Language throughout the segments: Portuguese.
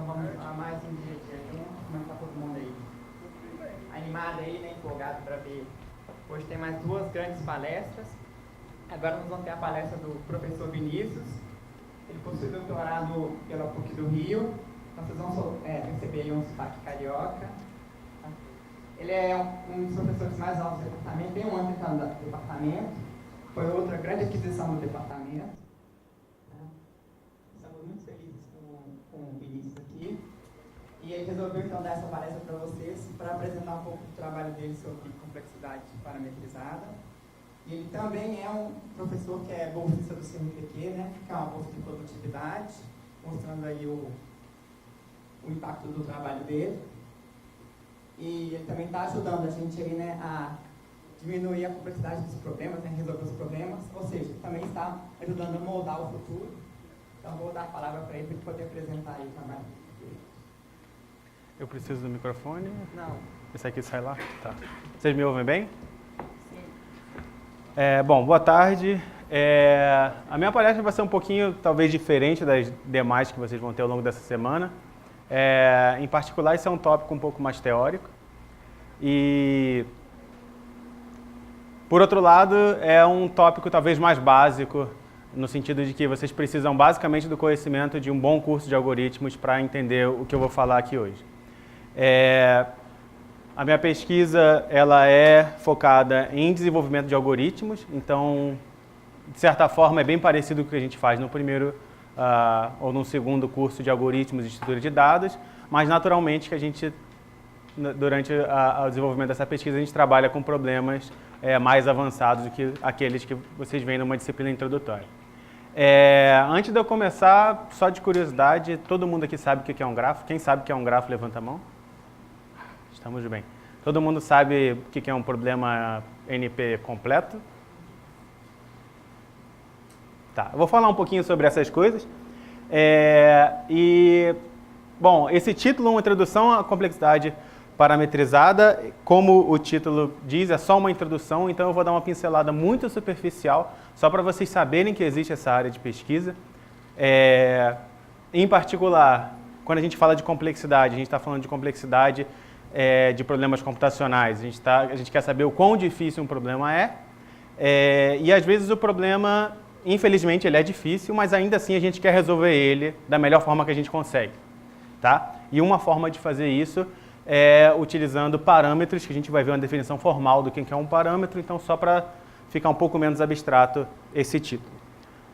vamos falar mais em dia a dia. Como é que tá todo mundo aí? Animado aí, né? Empolgado para ver. Hoje tem mais duas grandes palestras. Agora nós vamos ter a palestra do professor Vinícius. Ele possui doutorado pela PUC do Rio. Então vocês vão receber aí um sotaque carioca. Ele é um dos professores mais altos do departamento, bem um ano do departamento. Foi outra grande aquisição do departamento. Estamos muito felizes com o Vinícius aqui. E ele resolveu então dar essa palestra para vocês, para apresentar um pouco do trabalho dele sobre complexidade parametrizada. E ele também é um professor que é bolsista do CNPq, né, que é uma bolsa de produtividade, mostrando aí o impacto do trabalho dele. E ele também está ajudando a gente aí, né, a diminuir a complexidade dos problemas, né, resolver os problemas, ou seja, também está ajudando a moldar o futuro. Então vou dar a palavra para ele poder apresentar aí o trabalho dele. Eu preciso do microfone? Não. Esse aqui sai lá? Tá. Vocês me ouvem bem? Sim. Bom, boa tarde. A minha palestra vai ser um pouquinho, talvez, diferente das demais que vocês vão ter ao longo dessa semana. Em particular, esse é um tópico um pouco mais teórico. E, por outro lado, é um tópico talvez mais básico, no sentido de que vocês precisam basicamente do conhecimento de um bom curso de algoritmos para entender o que eu vou falar aqui hoje. A minha pesquisa ela é focada em desenvolvimento de algoritmos, então, de certa forma, é bem parecido com o que a gente faz no primeiro ou no segundo curso de algoritmos e estrutura de dados, mas naturalmente que a gente, durante o desenvolvimento dessa pesquisa, a gente trabalha com problemas mais avançados do que aqueles que vocês veem numa disciplina introdutória. Antes de eu começar, só de curiosidade, todo mundo aqui sabe o que é um grafo? Quem sabe o que é um grafo, levanta a mão. Estamos bem. Todo mundo sabe o que é um problema NP completo? Tá, eu vou falar um pouquinho sobre essas coisas. Bom, esse título, uma introdução à complexidade parametrizada, como o título diz, é só uma introdução, então eu vou dar uma pincelada muito superficial, só para vocês saberem que existe essa área de pesquisa. Em particular, quando a gente fala de complexidade, a gente está falando de complexidade de problemas computacionais. A gente quer saber o quão difícil um problema e às vezes o problema, infelizmente, ele é difícil, mas ainda assim a gente quer resolver ele da melhor forma que a gente consegue. Tá? E uma forma de fazer isso é utilizando parâmetros, que a gente vai ver uma definição formal do que é um parâmetro, então só para ficar um pouco menos abstrato esse título.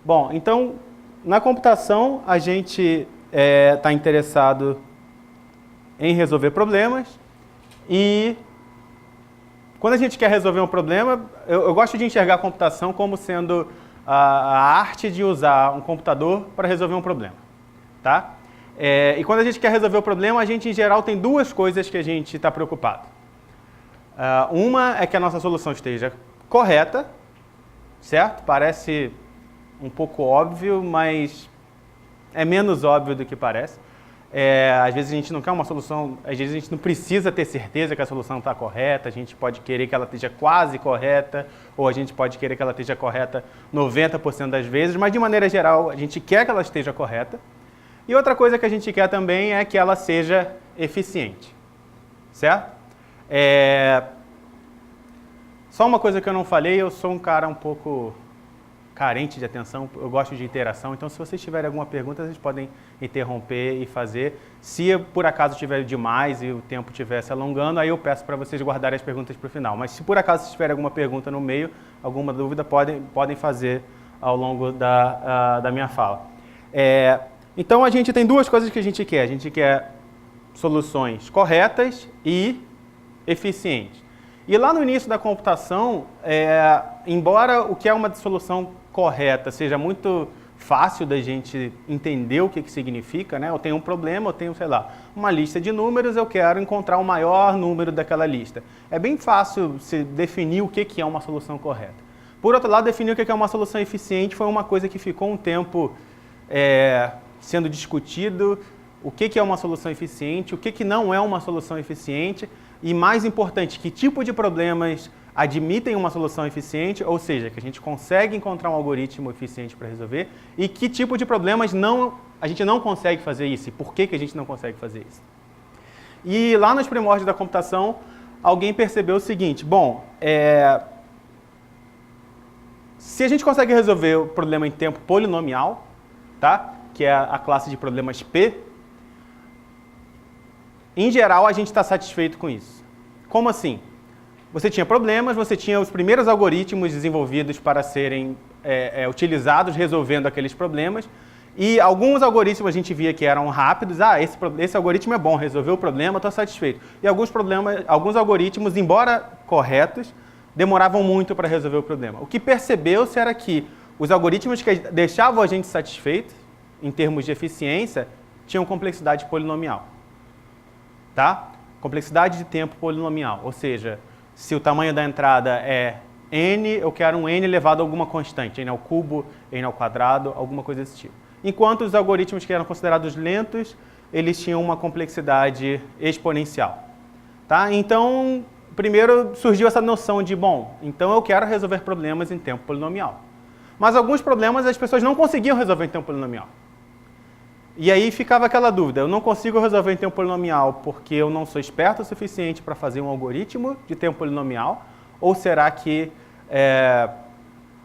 Bom, então, na computação, a gente está interessado em resolver problemas e quando a gente quer resolver um problema, eu gosto de enxergar a computação como sendo a arte de usar um computador para resolver um problema. Tá? E quando a gente quer resolver o problema, a gente, em geral, tem duas coisas que a gente está preocupado. Uma é que a nossa solução esteja correta, certo? Parece um pouco óbvio, mas é menos óbvio do que parece. Às vezes a gente não quer uma solução, às vezes a gente não precisa ter certeza que a solução está correta, a gente pode querer que ela esteja quase correta, ou a gente pode querer que ela esteja correta 90% das vezes, mas de maneira geral a gente quer que ela esteja correta. E outra coisa que a gente quer também é que ela seja eficiente, certo? Só uma coisa que eu não falei, eu sou um cara um pouco carente de atenção, eu gosto de interação, então se vocês tiverem alguma pergunta, vocês podem interromper e fazer. Se por acaso tiver demais e o tempo estiver se alongando, aí eu peço para vocês guardarem as perguntas para o final. Mas se por acaso tiverem alguma pergunta no meio, alguma dúvida, podem fazer ao longo da minha fala. Então a gente tem duas coisas que a gente quer soluções corretas e eficientes. E lá no início da computação, embora o que é uma solução correta seja muito fácil da gente entender o que significa, né? Eu tenho um problema, eu tenho, sei lá, uma lista de números, eu quero encontrar o maior número daquela lista. É bem fácil se definir o que é uma solução correta. Por outro lado, definir o que é uma solução eficiente foi uma coisa que ficou um tempo sendo discutido, o que é uma solução eficiente, o que não é uma solução eficiente e, mais importante, que tipo de problemas admitem uma solução eficiente, ou seja, que a gente consegue encontrar um algoritmo eficiente para resolver, e que tipo de problemas não a gente não consegue fazer isso? E por que a gente não consegue fazer isso? E lá nos primórdios da computação, alguém percebeu o seguinte, bom, se a gente consegue resolver o problema em tempo polinomial, tá? Que é a classe de problemas P, em geral a gente está satisfeito com isso. Como assim? Você tinha problemas, você tinha os primeiros algoritmos desenvolvidos para serem utilizados resolvendo aqueles problemas, e alguns algoritmos a gente via que eram rápidos, esse algoritmo é bom, resolveu o problema, estou satisfeito. E alguns algoritmos, embora corretos, demoravam muito para resolver o problema. O que percebeu-se era que os algoritmos que deixavam a gente satisfeito, em termos de eficiência, tinham complexidade polinomial. Tá? Complexidade de tempo polinomial, ou seja, se o tamanho da entrada é n, eu quero um n elevado a alguma constante, n ao cubo, n ao quadrado, alguma coisa desse tipo. Enquanto os algoritmos que eram considerados lentos, eles tinham uma complexidade exponencial. Tá? Então, primeiro surgiu essa noção de, bom, então eu quero resolver problemas em tempo polinomial. Mas alguns problemas as pessoas não conseguiam resolver em tempo polinomial. E aí ficava aquela dúvida, eu não consigo resolver em tempo polinomial porque eu não sou esperto o suficiente para fazer um algoritmo de tempo polinomial, ou será que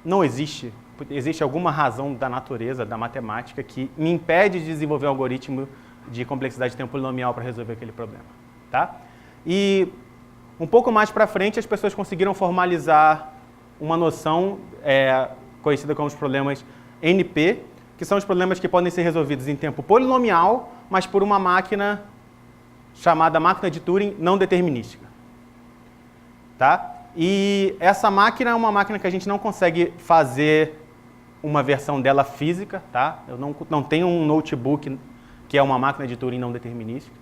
não existe alguma razão da natureza, da matemática, que me impede de desenvolver um algoritmo de complexidade de tempo polinomial para resolver aquele problema? Tá? E um pouco mais para frente as pessoas conseguiram formalizar uma noção conhecida como os problemas NP, que são os problemas que podem ser resolvidos em tempo polinomial, mas por uma máquina chamada máquina de Turing não determinística. Tá? E essa máquina é uma máquina que a gente não consegue fazer uma versão dela física. Tá? Eu não tenho um notebook que é uma máquina de Turing não determinística,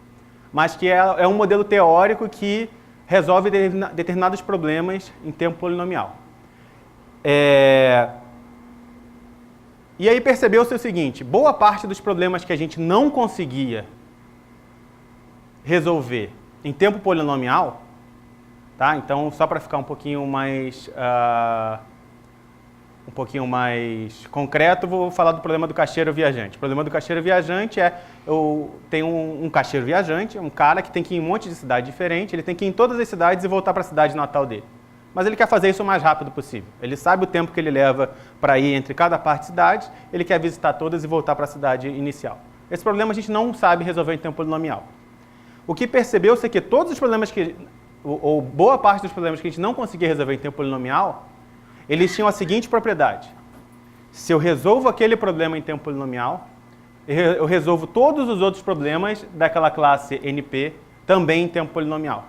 mas que é um modelo teórico que resolve determinados problemas em tempo polinomial. E aí percebeu-se o seguinte, boa parte dos problemas que a gente não conseguia resolver em tempo polinomial, tá? Então, só para ficar um pouquinho mais concreto, vou falar do problema do caixeiro viajante. O problema do caixeiro viajante eu tenho um caixeiro viajante, um cara que tem que ir em um monte de cidade diferente, ele tem que ir em todas as cidades e voltar para a cidade natal dele. Mas ele quer fazer isso o mais rápido possível. Ele sabe o tempo que ele leva para ir entre cada parte de cidade, ele quer visitar todas e voltar para a cidade inicial. Esse problema a gente não sabe resolver em tempo polinomial. O que percebeu-se é que todos os problemas ou boa parte dos problemas que a gente não conseguia resolver em tempo polinomial, eles tinham a seguinte propriedade. Se eu resolvo aquele problema em tempo polinomial, eu resolvo todos os outros problemas daquela classe NP também em tempo polinomial.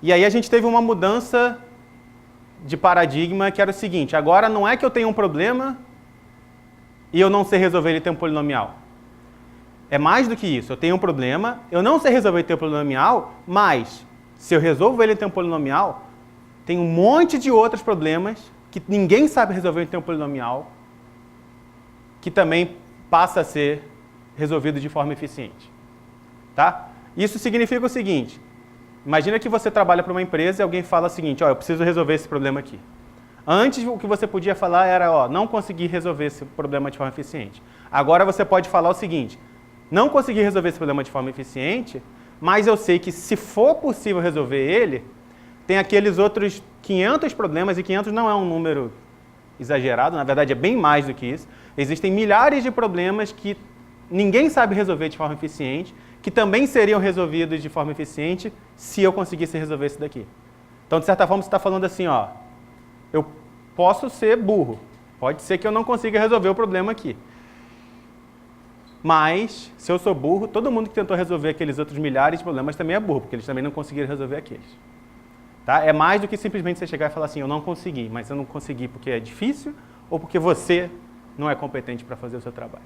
E aí a gente teve uma mudança de paradigma que era o seguinte, agora não é que eu tenho um problema e eu não sei resolver ele em tempo polinomial. É mais do que isso, eu tenho um problema, eu não sei resolver em tempo polinomial, mas se eu resolvo ele em tempo polinomial, tem um monte de outros problemas que ninguém sabe resolver em tempo polinomial, que também passa a ser resolvido de forma eficiente. Tá? Isso significa o seguinte, imagina que você trabalha para uma empresa e alguém fala o seguinte, eu preciso resolver esse problema aqui. Antes, o que você podia falar era, não consegui resolver esse problema de forma eficiente. Agora você pode falar o seguinte, não consegui resolver esse problema de forma eficiente, mas eu sei que se for possível resolver ele, tem aqueles outros 500 problemas, e 500 não é um número exagerado, na verdade é bem mais do que isso. Existem milhares de problemas que ninguém sabe resolver de forma eficiente, que também seriam resolvidos de forma eficiente se eu conseguisse resolver isso daqui. Então, de certa forma, você está falando assim, eu posso ser burro, pode ser que eu não consiga resolver o problema aqui. Mas, se eu sou burro, todo mundo que tentou resolver aqueles outros milhares de problemas também é burro, porque eles também não conseguiram resolver aqueles. Tá? É mais do que simplesmente você chegar e falar assim, eu não consegui, mas eu não consegui porque é difícil ou porque você não é competente para fazer o seu trabalho.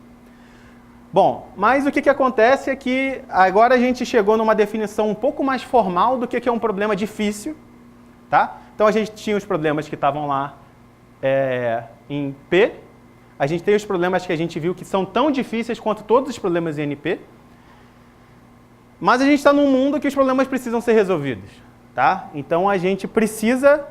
Bom, mas o que acontece é que agora a gente chegou numa definição um pouco mais formal do que é um problema difícil. Tá? Então a gente tinha os problemas que estavam lá em P, a gente tem os problemas que a gente viu que são tão difíceis quanto todos os problemas em NP, mas a gente está num mundo que os problemas precisam ser resolvidos. Tá? Então a gente precisa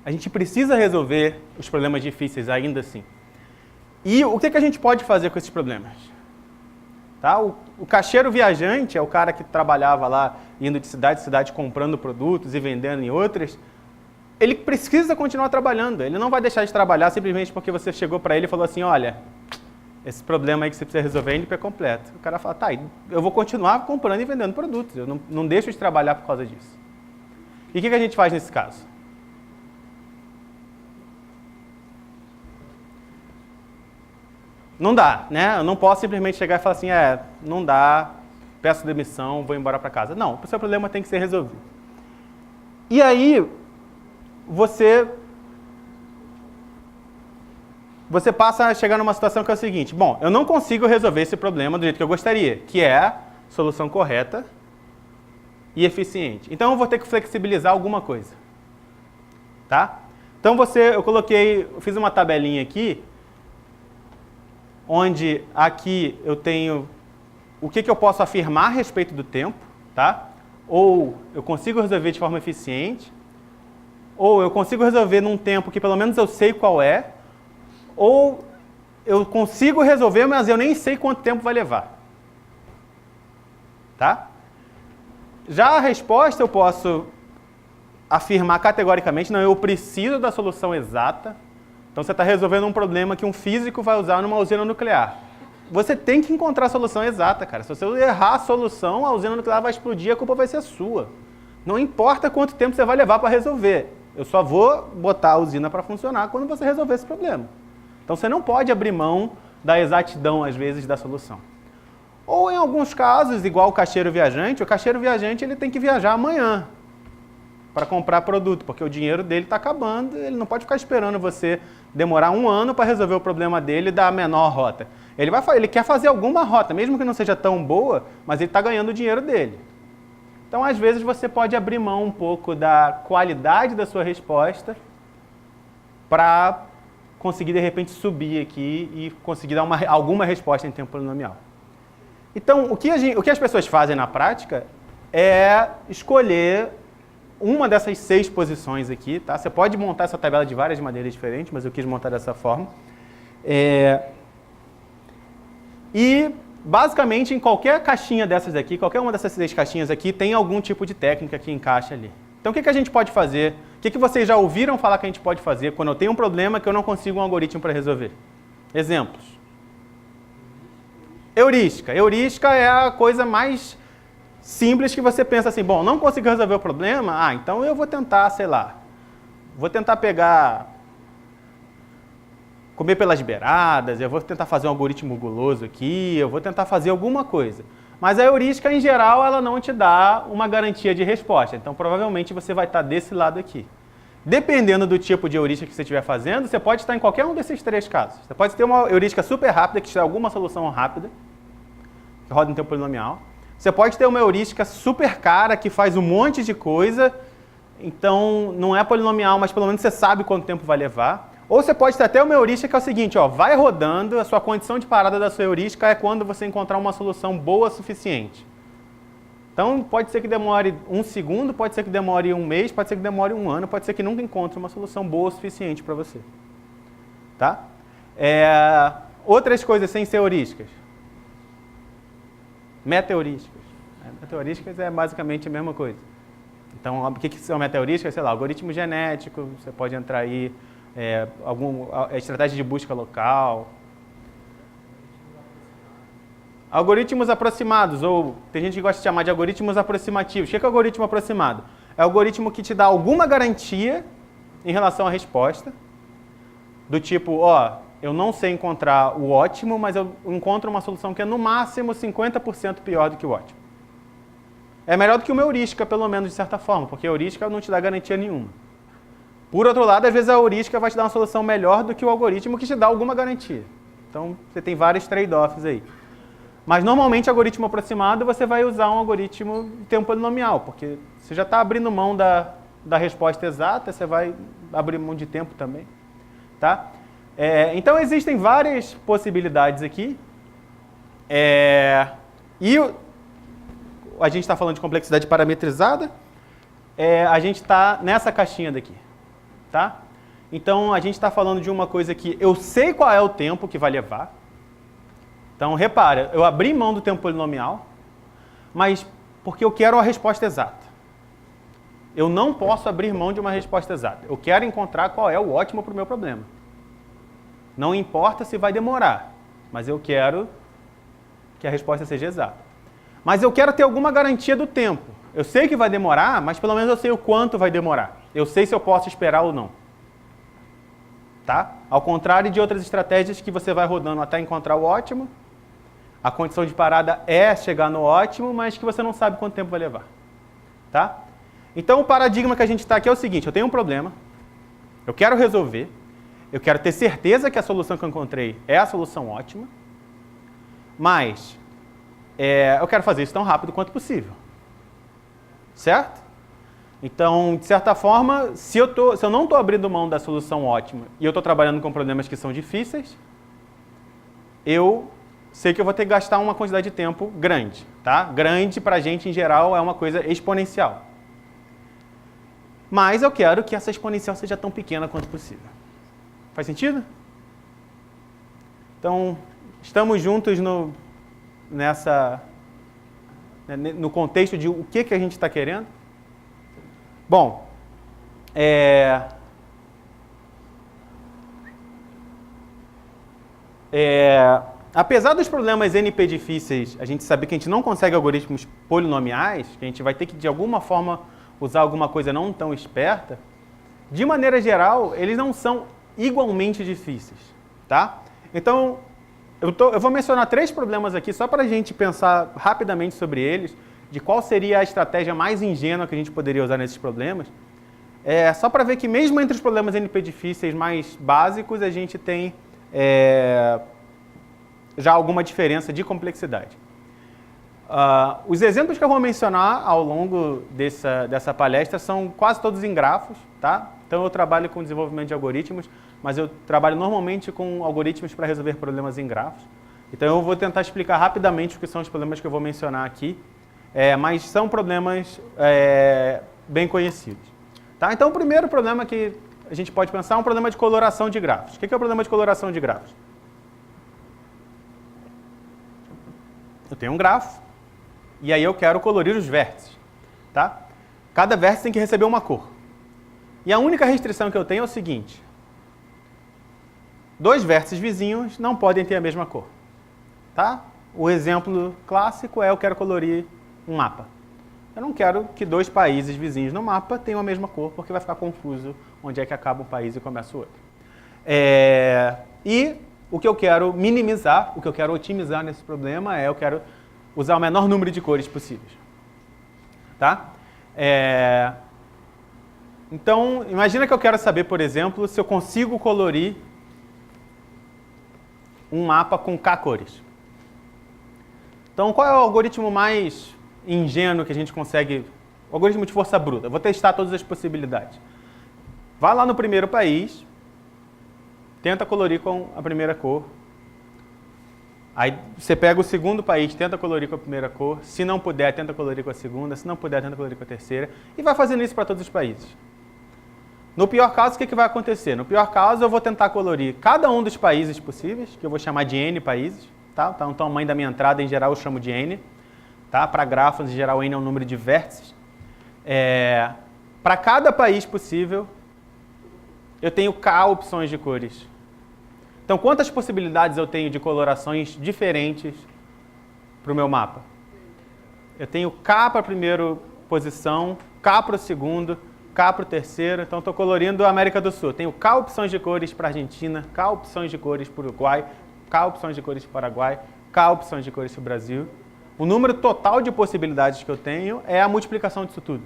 A gente precisa resolver os problemas difíceis ainda assim. E o que a gente pode fazer com esses problemas? Tá? O caixeiro viajante é o cara que trabalhava lá, indo de cidade em cidade, comprando produtos e vendendo em outras. Ele precisa continuar trabalhando. Ele não vai deixar de trabalhar simplesmente porque você chegou para ele e falou assim, olha, esse problema aí que você precisa resolver é NP completo. O cara fala, tá, eu vou continuar comprando e vendendo produtos. Eu não deixo de trabalhar por causa disso. E o que a gente faz nesse caso? Não dá, né? Eu não posso simplesmente chegar e falar assim, não dá, peço demissão, vou embora para casa. Não, o seu problema tem que ser resolvido. E aí, você passa a chegar numa situação que é o seguinte, bom, eu não consigo resolver esse problema do jeito que eu gostaria, que é a solução correta e eficiente. Então, eu vou ter que flexibilizar alguma coisa. Tá? Então, eu fiz uma tabelinha aqui, onde aqui eu tenho o que eu posso afirmar a respeito do tempo, tá? Ou eu consigo resolver de forma eficiente, ou eu consigo resolver num tempo que pelo menos eu sei qual é, ou eu consigo resolver, mas eu nem sei quanto tempo vai levar. Tá? Já a resposta eu posso afirmar categoricamente, não, eu preciso da solução exata. Então você está resolvendo um problema que um físico vai usar numa usina nuclear. Você tem que encontrar a solução exata, cara. Se você errar a solução, a usina nuclear vai explodir, a culpa vai ser sua. Não importa quanto tempo você vai levar para resolver. Eu só vou botar a usina para funcionar quando você resolver esse problema. Então você não pode abrir mão da exatidão, às vezes, da solução. Ou em alguns casos, igual o caixeiro viajante ele tem que viajar amanhã para comprar produto, porque o dinheiro dele está acabando, ele não pode ficar esperando você demorar um ano para resolver o problema dele da menor rota. Ele quer fazer alguma rota, mesmo que não seja tão boa, mas ele está ganhando o dinheiro dele. Então, às vezes, você pode abrir mão um pouco da qualidade da sua resposta para conseguir, de repente, subir aqui e conseguir dar alguma resposta em tempo polinomial. Então, o que as pessoas fazem na prática é escolher uma dessas 6 posições aqui, tá? Você pode montar essa tabela de várias maneiras diferentes, mas eu quis montar dessa forma. E, basicamente, em qualquer caixinha dessas aqui, qualquer uma dessas 6 caixinhas aqui, tem algum tipo de técnica que encaixa ali. Então, o que a gente pode fazer? O que vocês já ouviram falar que a gente pode fazer quando eu tenho um problema que eu não consigo um algoritmo para resolver? Exemplos. Heurística. Heurística é a coisa mais simples que você pensa assim, bom, não consigo resolver o problema, então eu vou tentar, sei lá, comer pelas beiradas, eu vou tentar fazer um algoritmo guloso aqui, eu vou tentar fazer alguma coisa. Mas a heurística, em geral, ela não te dá uma garantia de resposta, então provavelmente você vai estar desse lado aqui. Dependendo do tipo de heurística que você estiver fazendo, você pode estar em qualquer um desses 3 casos. Você pode ter uma heurística super rápida, que te dá alguma solução rápida, que roda em tempo polinomial. Você pode ter uma heurística super cara, que faz um monte de coisa, então não é polinomial, mas pelo menos você sabe quanto tempo vai levar. Ou você pode ter até uma heurística que é o seguinte, vai rodando, a sua condição de parada da sua heurística é quando você encontrar uma solução boa o suficiente. Então pode ser que demore 1 segundo, pode ser que demore 1 mês, pode ser que demore 1 ano, pode ser que nunca encontre uma solução boa o suficiente para você. Tá? Outras coisas sem ser heurísticas. Meta-heurísticas. Meta-heurísticas é basicamente a mesma coisa. Então, o que são meta-heurísticas? Sei lá, algoritmo genético, você pode entrar aí, estratégia de busca local. Algoritmos aproximados, ou tem gente que gosta de chamar de algoritmos aproximativos. O que é algoritmo aproximado? É o algoritmo que te dá alguma garantia em relação à resposta, do tipo, eu não sei encontrar o ótimo, mas eu encontro uma solução que é no máximo 50% pior do que o ótimo. É melhor do que uma heurística, pelo menos, de certa forma, porque a heurística não te dá garantia nenhuma. Por outro lado, às vezes a heurística vai te dar uma solução melhor do que o algoritmo que te dá alguma garantia. Então, você tem vários trade-offs aí. Mas, normalmente, algoritmo aproximado, você vai usar um algoritmo de tempo polinomial, porque você já está abrindo mão da resposta exata, você vai abrir mão de tempo também. Tá? Então, existem várias possibilidades aqui. E a gente está falando de complexidade parametrizada. A gente está nessa caixinha daqui. tá? Então, a gente está falando de uma coisa que eu sei qual é o tempo que vai levar. Então, repara, eu abri mão do tempo polinomial, mas porque eu quero a resposta exata. Eu não posso abrir mão de uma resposta exata. Eu quero encontrar qual é o ótimo para o meu problema. Não importa se vai demorar, mas eu quero que a resposta seja exata. Mas eu quero ter alguma garantia do tempo. Eu sei que vai demorar, mas pelo menos eu sei o quanto vai demorar. Eu sei se eu posso esperar ou não. Tá? Ao contrário de outras estratégias que você vai rodando até encontrar o ótimo, a condição de parada é chegar no ótimo, mas que você não sabe quanto tempo vai levar. Tá? Então o paradigma que a gente está aqui é o seguinte, eu tenho um problema, eu quero resolver, eu quero ter certeza que a solução que eu encontrei é a solução ótima, mas eu quero fazer isso tão rápido quanto possível. Certo? Então, de certa forma, se eu não estou abrindo mão da solução ótima e eu estou trabalhando com problemas que são difíceis, eu sei que eu vou ter que gastar uma quantidade de tempo grande. Tá? Grande, para a gente, em geral, é uma coisa exponencial. Mas eu quero que essa exponencial seja tão pequena quanto possível. Faz sentido? Então, estamos juntos no contexto de o que a gente está querendo? Bom, apesar dos problemas NP difíceis, a gente sabe que a gente não consegue algoritmos polinomiais, que a gente vai ter que, de alguma forma, usar alguma coisa não tão esperta, de maneira geral, eles não são igualmente difíceis, tá? Então, eu vou mencionar 3 problemas aqui, só para a gente pensar rapidamente sobre eles, de qual seria a estratégia mais ingênua que a gente poderia usar nesses problemas. Só para ver que mesmo entre os problemas NP difíceis mais básicos, a gente tem já alguma diferença de complexidade. Os exemplos que eu vou mencionar ao longo dessa palestra são quase todos em grafos, tá? Então eu trabalho com desenvolvimento de algoritmos, mas eu trabalho normalmente com algoritmos para resolver problemas em grafos. Então eu vou tentar explicar rapidamente o que são os problemas que eu vou mencionar aqui, mas são problemas bem conhecidos. Tá? Então o primeiro problema que a gente pode pensar é um problema de coloração de grafos. O que é o problema de coloração de grafos? Eu tenho um grafo, e aí eu quero colorir os vértices. Tá? Cada vértice tem que receber uma cor. E a única restrição que eu tenho é o seguinte: 2 vértices vizinhos não podem ter a mesma cor. Tá? O exemplo clássico é eu quero colorir um mapa. Eu não quero que 2 países vizinhos no mapa tenham a mesma cor, porque vai ficar confuso onde é que acaba um país e começa o outro. E o que eu quero minimizar, o que eu quero otimizar nesse problema eu quero usar o menor número de cores possíveis. Tá? Então, imagina que eu quero saber, por exemplo, se eu consigo colorir um mapa com K cores. Então, qual é o algoritmo mais ingênuo que a gente consegue? O algoritmo de força bruta. Eu vou testar todas as possibilidades. Vai lá no primeiro país, tenta colorir com a primeira cor. Aí você pega o segundo país, tenta colorir com a primeira cor. Se não puder, tenta colorir com a segunda. Se não puder, tenta colorir com a terceira. E vai fazendo isso para todos os países. No pior caso, o que vai acontecer? No pior caso, eu vou tentar colorir cada um dos países possíveis, que eu vou chamar de N países. Tá? Então, o tamanho da minha entrada, em geral, eu chamo de N. Tá? Para grafos, em geral, N é o número de vértices. Para cada país possível, eu tenho K opções de cores. Então, quantas possibilidades eu tenho de colorações diferentes para o meu mapa? Eu tenho K para a primeira posição, K para o segundo, K para o terceiro. Então, estou colorindo a América do Sul. Tenho K opções de cores para a Argentina, K opções de cores para o Uruguai, K opções de cores para o Paraguai, K opções de cores para o Brasil. O número total de possibilidades que eu tenho é a multiplicação disso tudo.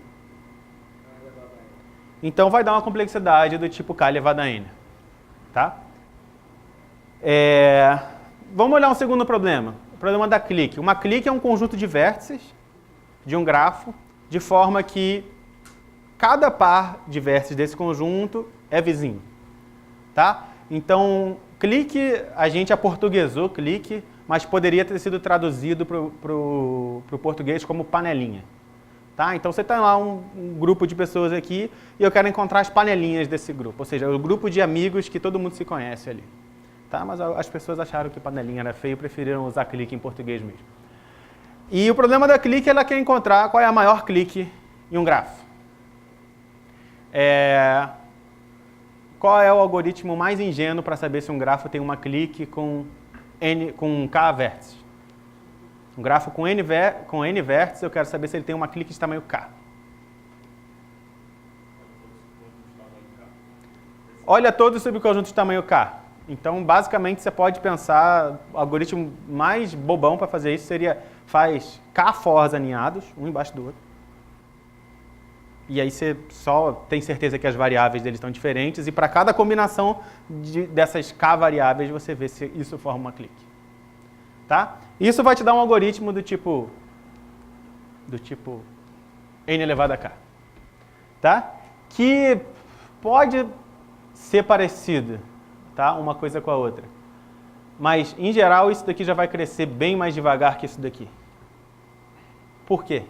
Então, vai dar uma complexidade do tipo K elevado a N. Tá? Vamos olhar um segundo problema. O problema da clique. Uma clique é um conjunto de vértices de um grafo, de forma que cada par de vértices desse conjunto é vizinho. Tá? Então, clique, a gente aportuguesou clique, mas poderia ter sido traduzido para o português como panelinha. Tá? Então você está lá um grupo de pessoas aqui e eu quero encontrar as panelinhas desse grupo, ou seja, o grupo de amigos que todo mundo se conhece ali. Tá? Mas as pessoas acharam que panelinha era feio e preferiram usar clique em português mesmo. E o problema da clique, ela quer encontrar qual é a maior clique em um grafo. Qual é o algoritmo mais ingênuo para saber se um grafo tem uma clique com K vértices? Um grafo com N vértices, eu quero saber se ele tem uma clique de tamanho K. Olha todo o subconjunto de tamanho K. Então, basicamente, você pode pensar, o algoritmo mais bobão para fazer isso seria, faz K fors aninhados, um embaixo do outro. E aí você só tem certeza que as variáveis deles estão diferentes, e para cada combinação dessas K variáveis, você vê se isso forma uma clique. Tá? Isso vai te dar um algoritmo do tipo n elevado a k. Tá? Que pode ser parecido, tá? Uma coisa com a outra. Mas, em geral, isso daqui já vai crescer bem mais devagar que isso daqui. Por quê?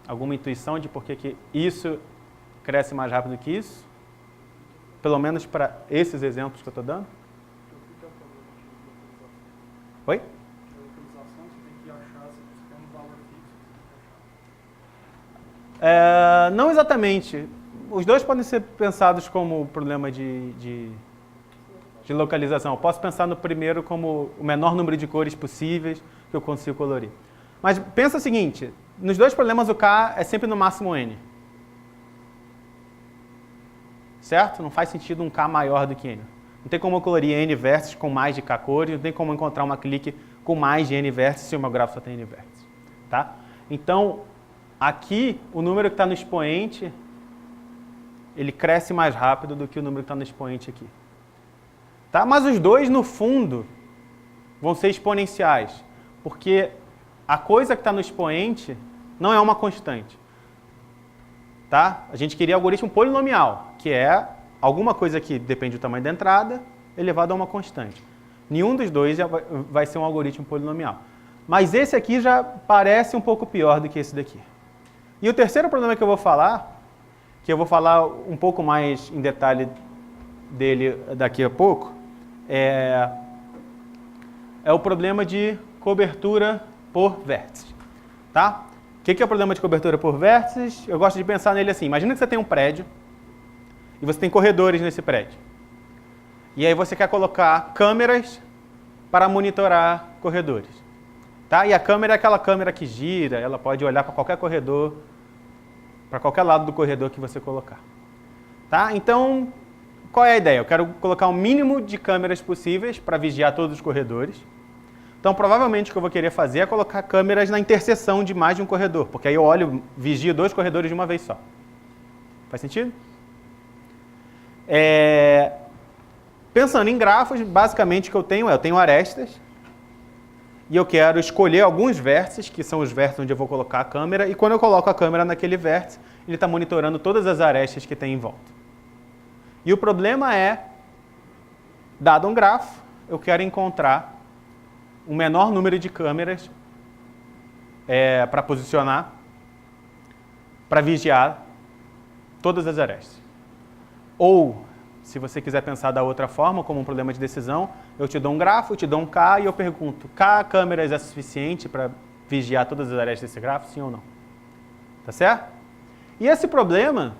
Alguma intuição de por que isso cresce mais rápido que isso? Pelo menos para esses exemplos que eu estou dando? Oi? A localização você tem que achar, você tem um valor fixo que você tem que achar. Não exatamente. Os dois podem ser pensados como problema de localização. Eu posso pensar no primeiro como o menor número de cores possíveis que eu consigo colorir. Mas pensa o seguinte, nos dois problemas o K é sempre no máximo N. Certo? Não faz sentido um K maior do que N. Não tem como eu colorir N vértices com mais de K cores, não tem como encontrar uma clique com mais de N vértices se o meu grafo só tem N vértices. Tá? Então, aqui, o número que está no expoente, ele cresce mais rápido do que o número que está no expoente aqui. Tá? Mas os dois, no fundo, vão ser exponenciais, porque a coisa que está no expoente não é uma constante. Tá? A gente queria algoritmo polinomial, que é alguma coisa que depende do tamanho da entrada, elevado a uma constante. Nenhum dos dois vai ser um algoritmo polinomial. Mas esse aqui já parece um pouco pior do que esse daqui. E o terceiro problema que eu vou falar um pouco mais em detalhe dele daqui a pouco, é o problema de cobertura por vértices. Tá? O que é o problema de cobertura por vértices? Eu gosto de pensar nele assim. Imagina que você tem um prédio e você tem corredores nesse prédio. E aí você quer colocar câmeras para monitorar corredores. Tá? E a câmera é aquela câmera que gira, ela pode olhar para qualquer corredor, para qualquer lado do corredor que você colocar. Tá? Então, qual é a ideia? Eu quero colocar o mínimo de câmeras possíveis para vigiar todos os corredores. Então, provavelmente o que eu vou querer fazer é colocar câmeras na interseção de mais de um corredor, porque aí eu vigio 2 corredores de uma vez só. Faz sentido? Pensando em grafos, basicamente o que eu tenho arestas, e eu quero escolher alguns vértices, que são os vértices onde eu vou colocar a câmera, e quando eu coloco a câmera naquele vértice, ele está monitorando todas as arestas que tem em volta. E o problema é, dado um grafo, eu quero encontrar o menor número de câmeras para posicionar, para vigiar todas as arestas. Ou, se você quiser pensar da outra forma, como um problema de decisão, eu te dou um grafo, te dou um K e eu pergunto, K câmeras é suficiente para vigiar todas as arestas desse grafo, sim ou não? Tá certo? E esse problema,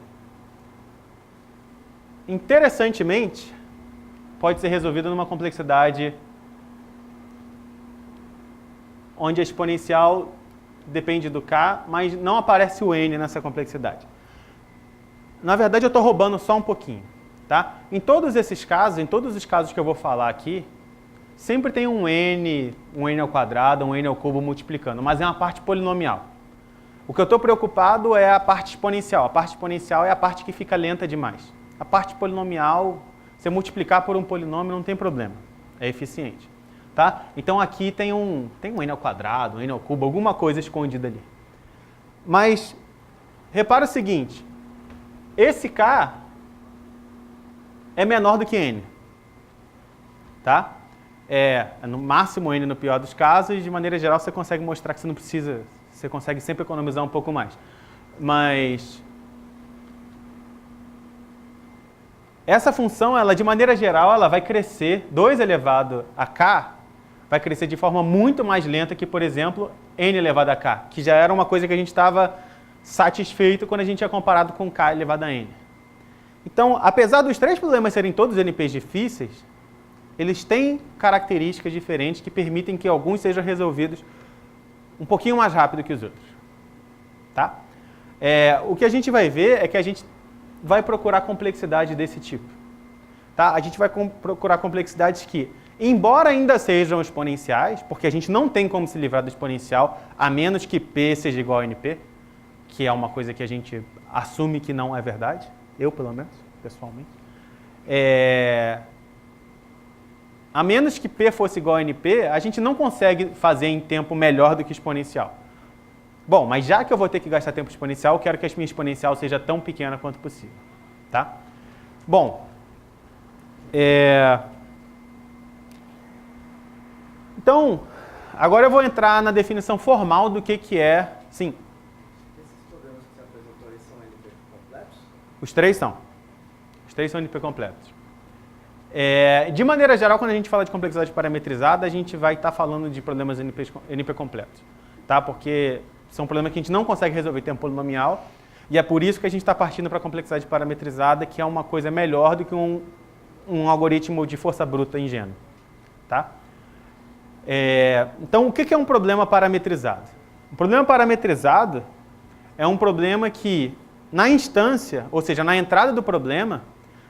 interessantemente, pode ser resolvido numa complexidade onde a exponencial depende do K, mas não aparece o N nessa complexidade. Na verdade, eu estou roubando só um pouquinho. Tá? Em todos esses casos, em todos os casos que eu vou falar aqui, sempre tem um N ao quadrado, um N ao cubo multiplicando, mas é uma parte polinomial. O que eu estou preocupado é a parte exponencial. A parte exponencial é a parte que fica lenta demais. A parte polinomial, você multiplicar por um polinômio não tem problema, é eficiente. Tá? Então aqui tem um N ao quadrado, um N ao cubo, alguma coisa escondida ali. Mas, repara o seguinte, esse K é menor do que N. Tá? É no máximo N no pior dos casos, e de maneira geral você consegue mostrar que você não precisa Você consegue sempre economizar um pouco mais. Mas essa função, ela, de maneira geral, ela vai crescer, 2 elevado a k, vai crescer de forma muito mais lenta que, por exemplo, n elevado a k, que já era uma coisa que a gente estava satisfeito quando a gente tinha comparado com k elevado a n. Então, apesar dos 3 problemas serem todos NPs difíceis, eles têm características diferentes que permitem que alguns sejam resolvidos um pouquinho mais rápido que os outros. Tá? O que a gente vai ver é que a gente vai procurar complexidade desse tipo. Tá? A gente vai procurar complexidades que, embora ainda sejam exponenciais, porque a gente não tem como se livrar do exponencial, a menos que P seja igual a NP, que é uma coisa que a gente assume que não é verdade, eu pelo menos, pessoalmente. A menos que P fosse igual a NP, a gente não consegue fazer em tempo melhor do que exponencial. Bom, mas já que eu vou ter que gastar tempo exponencial, eu quero que a minha exponencial seja tão pequena quanto possível. Tá? Bom, então, agora eu vou entrar na definição formal do que é... Sim. Esses problemas que você apresentou aí são NP completos? Os 3 são. Os 3 são NP completos. De maneira geral, quando a gente fala de complexidade parametrizada, a gente vai estar falando de problemas NP completos. Tá? Porque são problemas que a gente não consegue resolver em tempo polinomial, e é por isso que a gente está partindo para a complexidade parametrizada, que é uma coisa melhor do que um algoritmo de força bruta ingênuo. Tá? Então, o que é um problema parametrizado? Um problema parametrizado é um problema que, na instância, ou seja, na entrada do problema,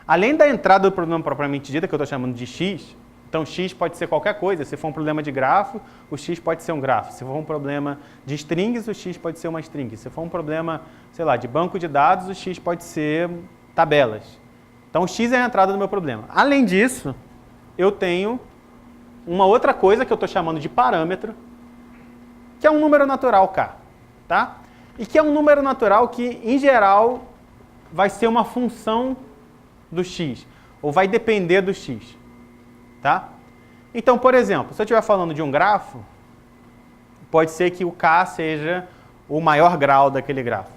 além da entrada do problema propriamente dita, que eu estou chamando de x, então x pode ser qualquer coisa. Se for um problema de grafo, o x pode ser um grafo. Se for um problema de strings, o x pode ser uma string. Se for um problema, sei lá, de banco de dados, o x pode ser tabelas. Então, o x é a entrada do meu problema. Além disso, eu tenho uma outra coisa que eu estou chamando de parâmetro, que é um número natural k. Tá? E que é um número natural que, em geral, vai ser uma função do x, ou vai depender do x. Tá? Então, por exemplo, se eu estiver falando de um grafo, pode ser que o k seja o maior grau daquele grafo.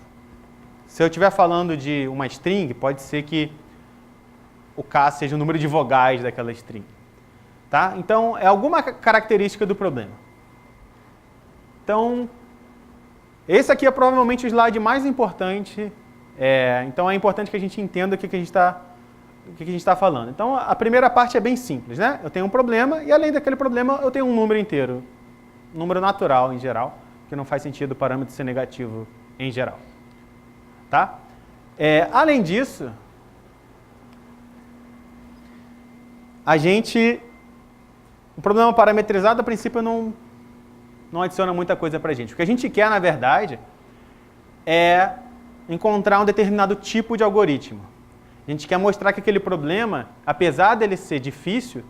Se eu estiver falando de uma string, pode ser que o k seja o número de vogais daquela string. Tá? Então, é alguma característica do problema. Então, esse aqui é provavelmente o slide mais importante. Então, é importante que a gente entenda o que a gente está falando. Então, a primeira parte é bem simples, né? Eu tenho um problema e, além daquele problema, eu tenho um número inteiro. Um número natural, em geral, que não faz sentido o parâmetro ser negativo em geral. Tá? Além disso, o problema parametrizado, a princípio, não adiciona muita coisa para a gente. O que a gente quer, na verdade, é encontrar um determinado tipo de algoritmo. A gente quer mostrar que aquele problema, apesar dele ser difícil,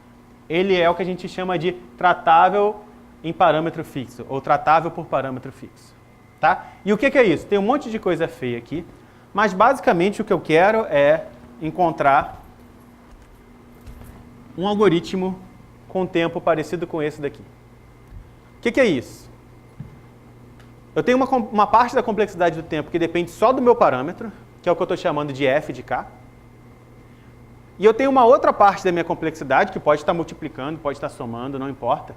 ele é o que a gente chama de tratável em parâmetro fixo, ou tratável por parâmetro fixo. Tá? E o que é isso? Tem um monte de coisa feia aqui, mas basicamente o que eu quero é encontrar um algoritmo com tempo parecido com esse daqui. O que é isso? Eu tenho uma parte da complexidade do tempo que depende só do meu parâmetro, que é o que eu estou chamando de f de k. E eu tenho uma outra parte da minha complexidade, que pode estar multiplicando, pode estar somando, não importa,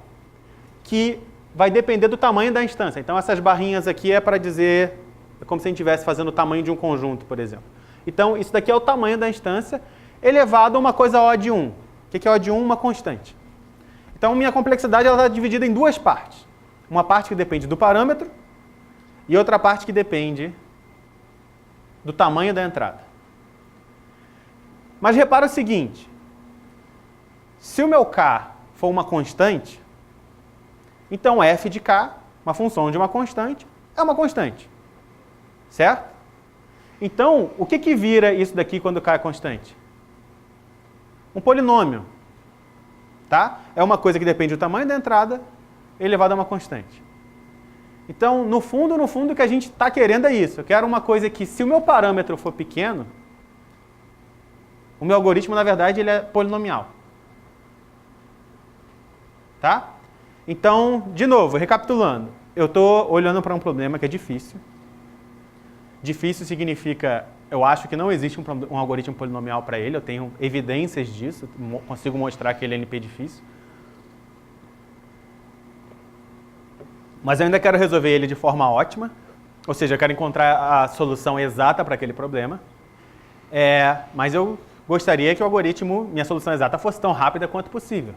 que vai depender do tamanho da instância. Então, essas barrinhas aqui é para dizer, é como se a gente estivesse fazendo o tamanho de um conjunto, por exemplo. Então, isso daqui é o tamanho da instância elevado a uma coisa O de 1. O que é O de 1? Uma constante. Então, minha complexidade está dividida em 2 partes. Uma parte que depende do parâmetro e outra parte que depende do tamanho da entrada. Mas repara o seguinte, se o meu k for uma constante, então f de k, uma função de uma constante, é uma constante. Certo? Então, o que vira isso daqui quando k é constante? Um polinômio. Tá? É uma coisa que depende do tamanho da entrada elevado a uma constante. Então, no fundo, o que a gente está querendo é isso. Eu quero uma coisa que, se o meu parâmetro for pequeno, o meu algoritmo, na verdade, ele é polinomial. Tá? Então, de novo, recapitulando. eu estou olhando para um problema que é difícil. Difícil significa, eu acho que não existe um algoritmo polinomial para ele, eu tenho evidências disso, consigo mostrar que ele é NP difícil. Mas eu ainda quero resolver ele de forma ótima, ou seja, eu quero encontrar a solução exata para aquele problema. Mas eu gostaria que o algoritmo, minha solução exata, fosse tão rápida quanto possível.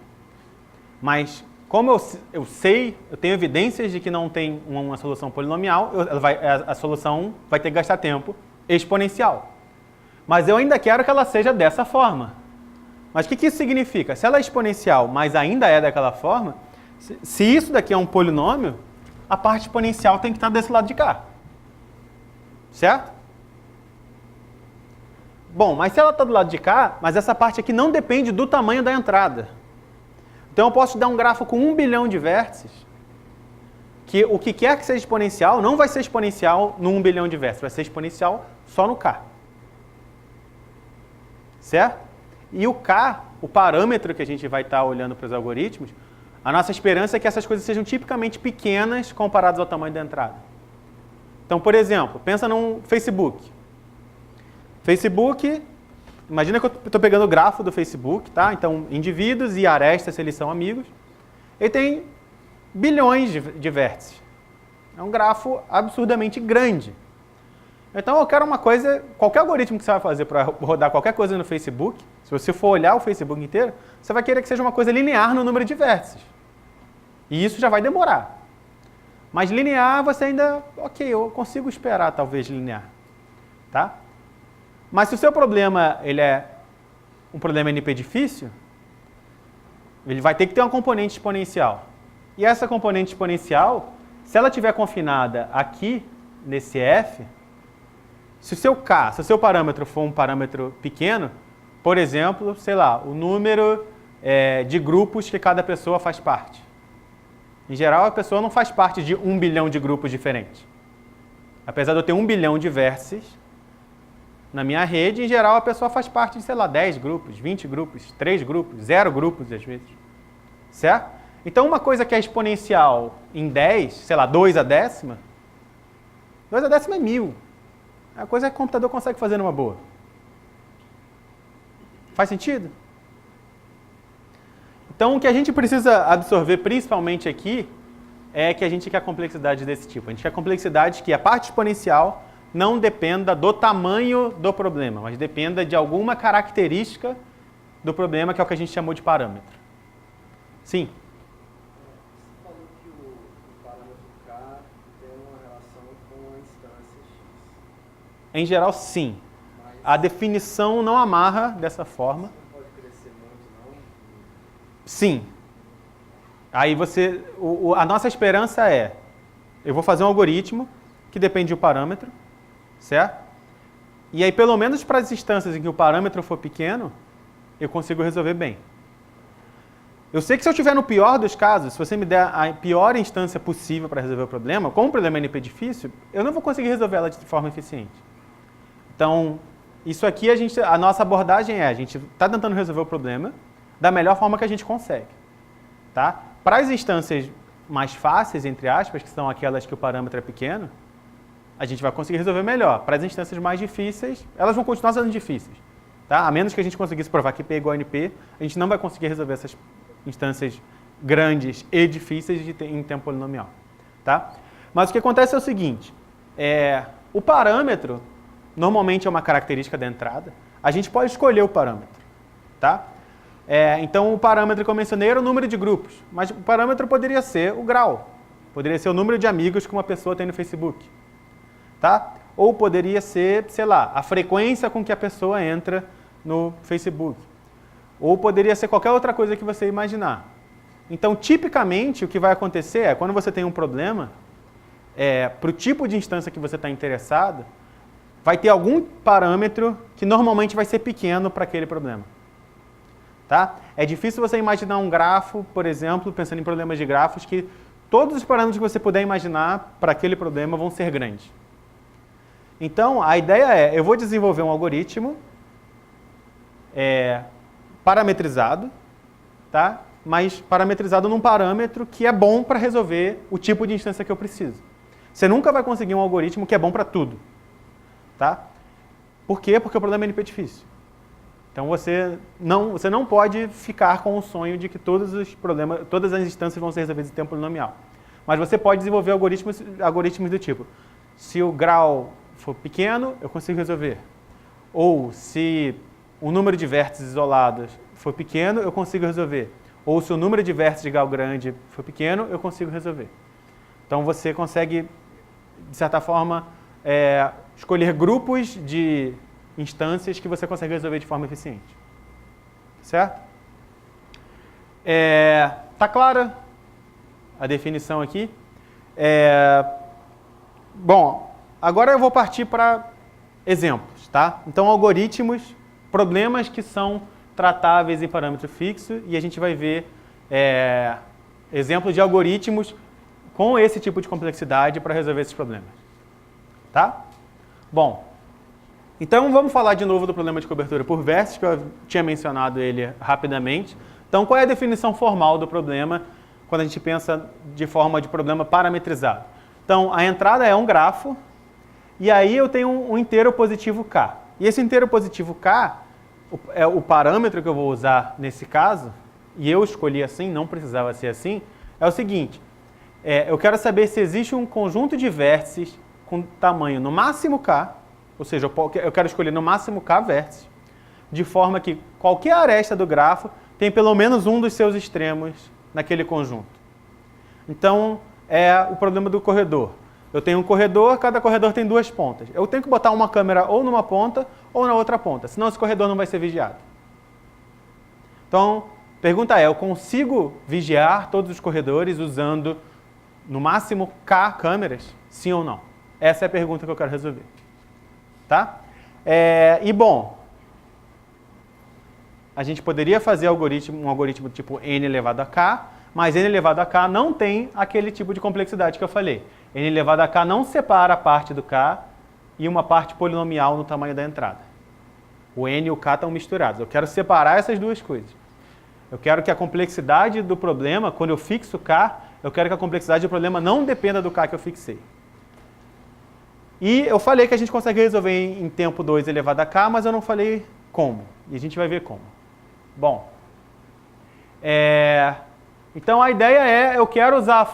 Mas como eu sei, eu tenho evidências de que não tem uma solução polinomial, a solução vai ter que gastar tempo exponencial. Mas eu ainda quero que ela seja dessa forma. Mas o que isso significa? Se ela é exponencial, mas ainda é daquela forma, se isso daqui é um polinômio, a parte exponencial tem que estar desse lado de cá. Certo? Bom, mas se ela está do lado de cá, mas essa parte aqui não depende do tamanho da entrada. Então eu posso te dar um grafo com 1 bilhão de vértices, que o que quer que seja exponencial não vai ser exponencial no 1 bilhão de vértices, vai ser exponencial só no K. Certo? E o K, o parâmetro que a gente vai estar olhando para os algoritmos, a nossa esperança é que essas coisas sejam tipicamente pequenas comparadas ao tamanho da entrada. Então, por exemplo, pensa num Facebook. Facebook, imagina que eu estou pegando o grafo do Facebook, tá? Então, indivíduos e arestas, se eles são amigos. Ele tem bilhões de vértices. É um grafo absurdamente grande. Então, eu quero uma coisa, qualquer algoritmo que você vai fazer para rodar qualquer coisa no Facebook, se você for olhar o Facebook inteiro, você vai querer que seja uma coisa linear no número de vértices. E isso já vai demorar. Mas linear, você ainda, ok, eu consigo esperar talvez linear. Tá? Mas se o seu problema ele é um problema NP difícil, ele vai ter que ter uma componente exponencial. E essa componente exponencial, se ela estiver confinada aqui, nesse F, se o seu K, se o seu parâmetro for um parâmetro pequeno, por exemplo, sei lá, o número de grupos que cada pessoa faz parte. Em geral, a pessoa não faz parte de 1 bilhão de grupos diferentes. Apesar de eu ter 1 bilhão de vértices, na minha rede, em geral, a pessoa faz parte de, sei lá, 10 grupos, 20 grupos, 3 grupos, 0 grupos, às vezes. Certo? Então, uma coisa que é exponencial em 10, sei lá, 2 a décima, 2 a décima é 1000. É a coisa que o computador consegue fazer numa boa. Faz sentido? Então, o que a gente precisa absorver, principalmente aqui, é que a gente quer complexidade desse tipo. A gente quer complexidade que a parte exponencial não dependa do tamanho do problema, mas dependa de alguma característica do problema, que é o que a gente chamou de parâmetro. Sim? Você falou que o parâmetro K tem uma relação com a instância X. Em geral, sim. A definição não amarra dessa forma. Isso não pode crescer muito, não? Sim. Aí a nossa esperança é, eu vou fazer um algoritmo que depende do parâmetro, certo? E aí, pelo menos para as instâncias em que o parâmetro for pequeno, eu consigo resolver bem. Eu sei que se eu estiver no pior dos casos, se você me der a pior instância possível para resolver o problema, como o problema é NP difícil, eu não vou conseguir resolver ela de forma eficiente. Então, isso aqui, a nossa abordagem a gente está tentando resolver o problema da melhor forma que a gente consegue. Tá? Para as instâncias mais fáceis, entre aspas, que são aquelas que o parâmetro é pequeno, a gente vai conseguir resolver melhor. Para as instâncias mais difíceis, elas vão continuar sendo difíceis. Tá? A menos que a gente conseguisse provar que P é igual a NP, a gente não vai conseguir resolver essas instâncias grandes e difíceis em tempo polinomial. Tá? Mas o que acontece é o seguinte, o parâmetro normalmente é uma característica da entrada, a gente pode escolher o parâmetro. Tá? Então, o parâmetro que eu mencionei era o número de grupos, mas o parâmetro poderia ser o grau, poderia ser o número de amigos que uma pessoa tem no Facebook. Tá? Ou poderia ser, sei lá, a frequência com que a pessoa entra no Facebook. Ou poderia ser qualquer outra coisa que você imaginar. Então, tipicamente, o que vai acontecer é, quando você tem um problema, para o tipo de instância que você está interessado, vai ter algum parâmetro que normalmente vai ser pequeno para aquele problema. Tá? É difícil você imaginar um grafo, por exemplo, pensando em problemas de grafos, que todos os parâmetros que você puder imaginar para aquele problema vão ser grandes. Então, a ideia é, eu vou desenvolver um algoritmo parametrizado, tá? mas parametrizado num parâmetro que é bom para resolver o tipo de instância que eu preciso. Você nunca vai conseguir um algoritmo que é bom para tudo. Tá? Por quê? Porque o problema é NP difícil. Então você não pode ficar com o sonho de que todos os problemas, todas as instâncias vão ser resolvidas em tempo polinomial. Mas você pode desenvolver algoritmos do tipo, se o grau for pequeno, eu consigo resolver. Ou se o número de vértices isolados for pequeno, eu consigo resolver. Ou se o número de vértices de grau grande for pequeno, eu consigo resolver. Então você consegue, de certa forma, escolher grupos de instâncias que você consegue resolver de forma eficiente. Certo? Tá clara a definição aqui? Bom, agora eu vou partir para exemplos, tá? Então, algoritmos, problemas que são tratáveis em parâmetro fixo, e a gente vai ver exemplos de algoritmos com esse tipo de complexidade para resolver esses problemas. Tá? Bom, então vamos falar de novo do problema de cobertura por vértices, que eu tinha mencionado ele rapidamente. Então, qual é a definição formal do problema quando a gente pensa de forma de problema parametrizado? Então, a entrada é um grafo, e aí eu tenho um inteiro positivo k. E esse inteiro positivo k é o parâmetro que eu vou usar nesse caso, e eu escolhi assim, não precisava ser assim, é o seguinte, eu quero saber se existe um conjunto de vértices com tamanho no máximo k, ou seja, eu quero escolher no máximo k vértices, de forma que qualquer aresta do grafo tem pelo menos um dos seus extremos naquele conjunto. Então, é o problema do corredor. Eu tenho um corredor, cada corredor tem duas pontas. Eu tenho que botar uma câmera ou numa ponta ou na outra ponta, senão esse corredor não vai ser vigiado. Então, pergunta eu consigo vigiar todos os corredores usando no máximo k câmeras? Sim ou não? Essa é a pergunta que eu quero resolver. Tá? E bom, a gente poderia fazer um algoritmo tipo n elevado a k, mas n elevado a k não tem aquele tipo de complexidade que eu falei. N elevado a k não separa a parte do k e uma parte polinomial no tamanho da entrada. O n e o k estão misturados. Eu quero separar essas duas coisas. Eu quero que a complexidade do problema, quando eu fixo k, eu quero que a complexidade do problema não dependa do k que eu fixei. E eu falei que a gente consegue resolver em tempo 2 elevado a k, mas eu não falei como. E a gente vai ver como. Bom, então a ideia eu quero usar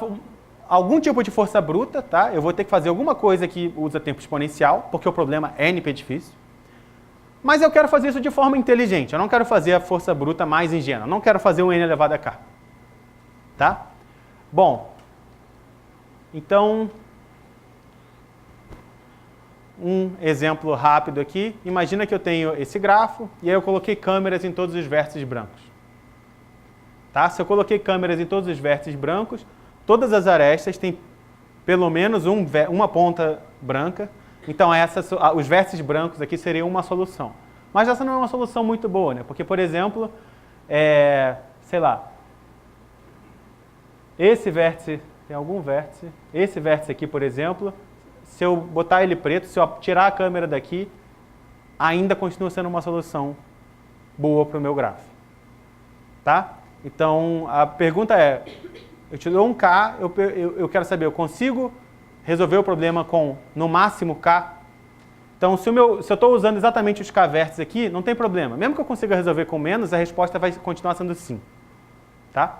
algum tipo de força bruta, tá? Eu vou ter que fazer alguma coisa que usa tempo exponencial, porque o problema é NP difícil. Mas eu quero fazer isso de forma inteligente. Eu não quero fazer a força bruta mais ingênua. Eu não quero fazer um n elevado a k. Tá? Bom, então, um exemplo rápido aqui. Imagina que eu tenho esse grafo e aí eu coloquei câmeras em todos os vértices brancos. Tá? Se eu coloquei câmeras em todos os vértices brancos, todas as arestas têm pelo menos uma ponta branca. Então, os vértices brancos aqui seriam uma solução. Mas essa não é uma solução muito boa, né? Porque, por exemplo, sei lá, esse vértice, tem algum vértice, esse vértice aqui, por exemplo, se eu botar ele preto, se eu tirar a câmera daqui, ainda continua sendo uma solução boa para o meu grafo. Tá? Então, a pergunta eu te dou um K, eu quero saber, eu consigo resolver o problema com, no máximo, K? Então, se eu estou usando exatamente os K vértices aqui, não tem problema. Mesmo que eu consiga resolver com menos, a resposta vai continuar sendo sim. Tá?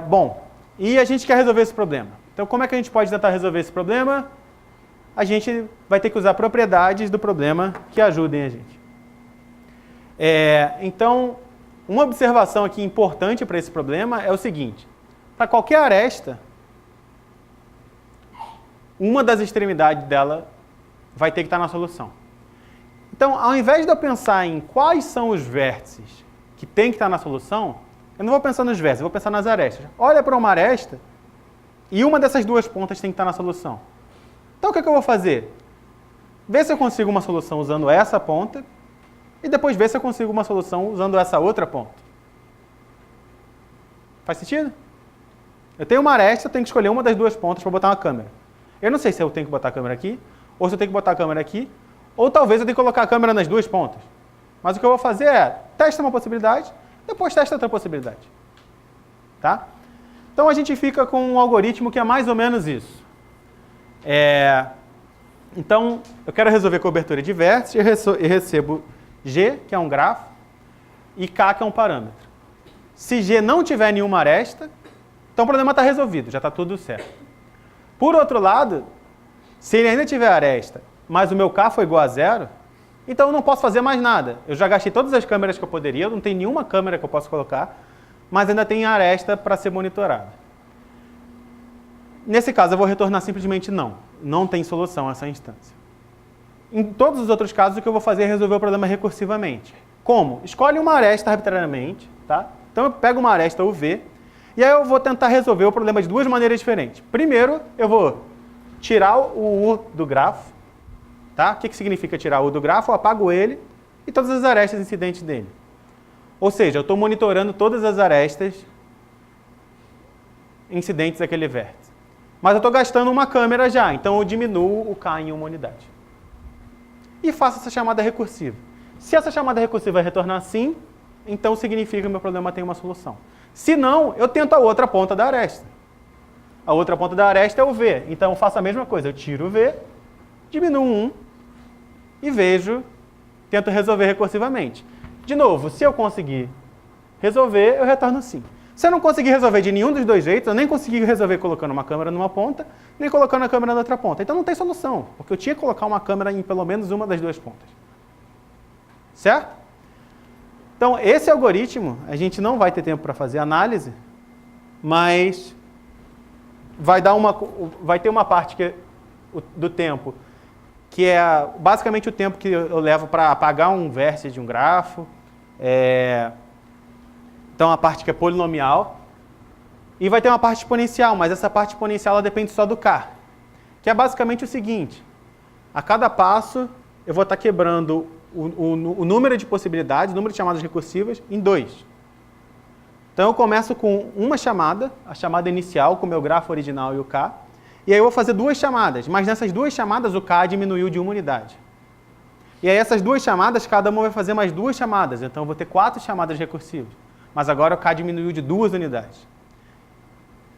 Bom, e a gente quer resolver esse problema. Então, como é que a gente pode tentar resolver esse problema? A gente vai ter que usar propriedades do problema que ajudem a gente. Então, uma observação aqui importante para esse problema é o seguinte. Para qualquer aresta, uma das extremidades dela vai ter que estar na solução. Então, ao invés de eu pensar em quais são os vértices que tem que estar na solução, eu não vou pensar nos vértices, eu vou pensar nas arestas. Olha para uma aresta e uma dessas duas pontas tem que estar na solução. Então, o que eu vou fazer? Ver se eu consigo uma solução usando essa ponta e depois ver se eu consigo uma solução usando essa outra ponta. Faz sentido? Eu tenho uma aresta, eu tenho que escolher uma das duas pontas para botar uma câmera. Eu não sei se eu tenho que botar a câmera aqui, ou se eu tenho que botar a câmera aqui, ou talvez eu tenha que colocar a câmera nas duas pontas. Mas o que eu vou fazer testa uma possibilidade, Depois testa outra possibilidade. Tá? Então a gente fica com um algoritmo que é mais ou menos isso. Então, eu quero resolver cobertura de vértices e recebo G, que é um grafo, e K, que é um parâmetro. Se G não tiver nenhuma aresta, então o problema está resolvido, já está tudo certo. Por outro lado, se ele ainda tiver aresta, mas o meu K foi igual a 0, então eu não posso fazer mais nada. Eu já gastei todas as câmeras que eu poderia, não tem nenhuma câmera que eu possa colocar, mas ainda tem aresta para ser monitorada. Nesse caso, eu vou retornar simplesmente não. Não tem solução essa instância. Em todos os outros casos, o que eu vou fazer é resolver o problema recursivamente. Como? Escolhe uma aresta arbitrariamente, tá? Então eu pego uma aresta UV, e aí eu vou tentar resolver o problema de duas maneiras diferentes. Primeiro, eu vou tirar o U do grafo, tá? O que significa tirar o U do grafo? Eu apago ele e todas as arestas incidentes dele. Ou seja, eu estou monitorando todas as arestas incidentes daquele vértice. Mas eu estou gastando uma câmera já, então eu diminuo o K em uma unidade. E faço essa chamada recursiva. Se essa chamada recursiva retornar sim, então significa que o meu problema tem uma solução. Se não, eu tento a outra ponta da aresta. A outra ponta da aresta é o V. Então eu faço a mesma coisa, eu tiro o V, diminuo 1 e tento resolver recursivamente. De novo, se eu conseguir resolver, eu retorno sim. Se eu não conseguir resolver de nenhum dos dois jeitos, eu nem consegui resolver colocando uma câmera numa ponta, nem colocando a câmera na outra ponta. Então não tem solução, porque eu tinha que colocar uma câmera em pelo menos uma das duas pontas. Certo? Então, esse algoritmo, a gente não vai ter tempo para fazer análise, mas vai ter uma parte do tempo, que é basicamente o tempo que eu levo para apagar um vértice de um grafo. Então, a parte que é polinomial. E vai ter uma parte exponencial, mas essa parte exponencial ela depende só do K. Que é basicamente o seguinte. A cada passo, eu vou estar quebrando o número de possibilidades, o número de chamadas recursivas, em 2. Então, eu começo com uma chamada, a chamada inicial, com o meu grafo original e o K. E aí eu vou fazer duas chamadas, mas nessas duas chamadas o K diminuiu de uma unidade. E aí essas duas chamadas, cada uma vai fazer mais duas chamadas. Então, eu vou ter 4 chamadas recursivas. Mas agora o K diminuiu de 2 unidades.